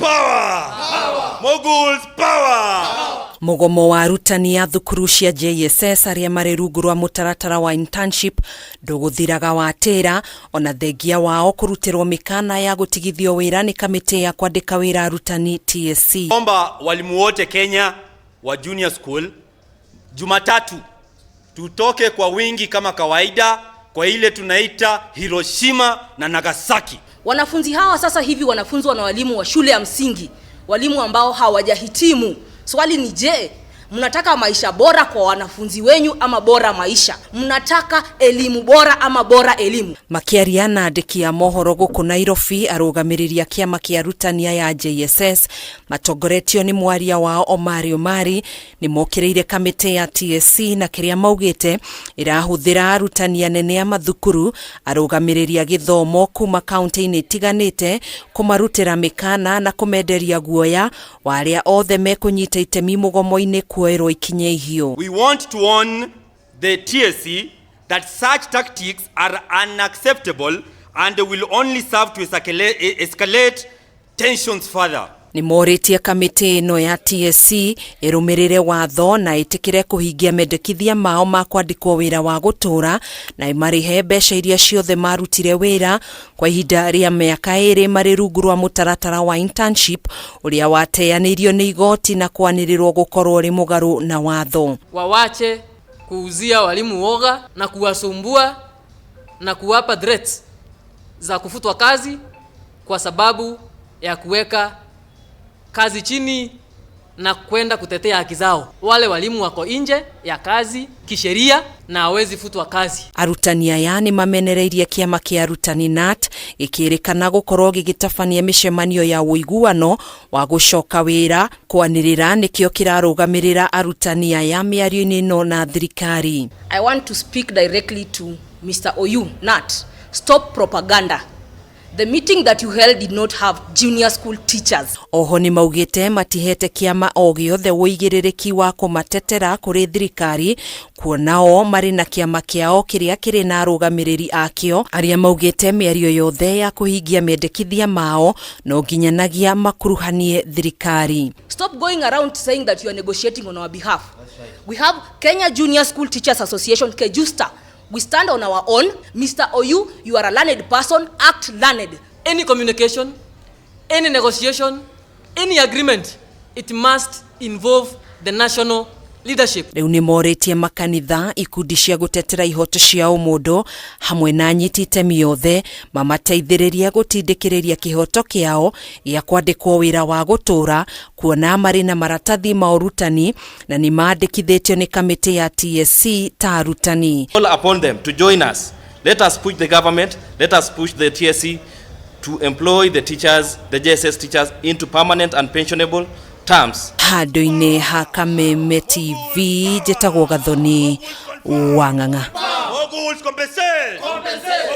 power! Moguls power! Mugomo wa Arutani ya thukuru cia JSS aria mari rungu rwa mutaratara wa internship nduguthiraga watira ona thengia wao kurutirwo mikana ya gutigithio wira ni kamiti ya kwandika wira Arutani TSC. Omba walimu wote Kenya wa junior school Jumatatu tutoke kwa wingi kama kawaida kwa ile tunaita Hiroshima na Nagasaki. Wanafunzi hawa sasa hivi wanafunzwa na walimu wa shule ya msingi, walimu ambao hawajahitimu. Swali ni je, mnataka maisha bora kwa wanafunzi wenyu ama bora maisha? Mnataka elimu bora ama bora elimu? Makiaria na andiki ya mohoro guku Nairobi arũgamĩrĩri kĩama kĩa Arutania ya JSS matongoretio ni mwaria wao MIARIO-INI NIMOKIRIIRE kamiti ya TSC na kĩrĩa maugĩte ĩrahũthĩra arutani anene a mathukuru arũgamĩrĩri gĩthomo kuma kaunti-inĩ itiganĩte kumarutĩra mikana na kumenderia guoya wa arĩa othe mekunyita itemi mugomo-ini kuoerwo ikinya ihio. We want to warn the TSC that such tactics are unacceptable and will only serve to escalate tensions further. Nimoritie kamiti ino ya TSC irumirire watho na itikire kuhingia mendekithia mao ma kwandikwo wira wa gutura na imarihe mbeca iria ciothe marutire wira kwa ihinda ria miaka 2 mari rungu rwa mutaratara wa internship uria wateanirio ni igoti na kwanirirwo gukorwo ri mugaru na watho. Wawache kuuzia walimu woga na kuwasumbua na kuwapa threats za kufutwa kazi kwa sababu ya kuweka kazi chini na kwenda kutetea haki zao. Wale walimu wako nje ya kazi kisheria na hawezi futwa kazi. Arutania yani mamenereirie kĩama kĩa Arutani NAT ikirikana gukorwo gigitabania micemanio ya uiguano wa gucoka wira kwanirira nikio kirarũgamĩrĩra Arutania ya MIARIO-INI no na thirikari. I want to speak directly to Mr. Oyu NAT. Stop propaganda. The meeting that you held did not have junior school teachers. Oho ni maugite matihete kiama o giothe uigiririki wa kumatetera kuri thirikari kuonao mari na kiama kiao kiria kiri na arũgamĩrĩri akio aria maugite mĩario yothe ya kuhingia mendekithia mao no nginyanagia makuruhanie thirikari. Stop going around saying that you are negotiating on our behalf. We have Kenya Junior School Teachers Association, KEJUSTA. We stand on our own. Mr. Oyu, you are a learned person, act learned. Any communication, any negotiation, any agreement, it must involve the national leadership. Riu ni moritie makanitha ikundi cia gutetera ihoto cia umundu hamwe na anyiti itemi yothe mamateithĩrĩria gutindĩkĩrĩria kihoto kiao ya kwandikwo wira wa gutura kuona mari na maratathi ma urutani na ni maandĩkithĩtio ni kamiti ya TSC ta Arutani. Call upon them to join us. Let us push the government, let us push the TSC to employ the teachers, the JSS teachers into permanent and pensionable terms. Handu-inĩ ha KAMITI TV njĩtagwo Gathoni Wang'ang'a.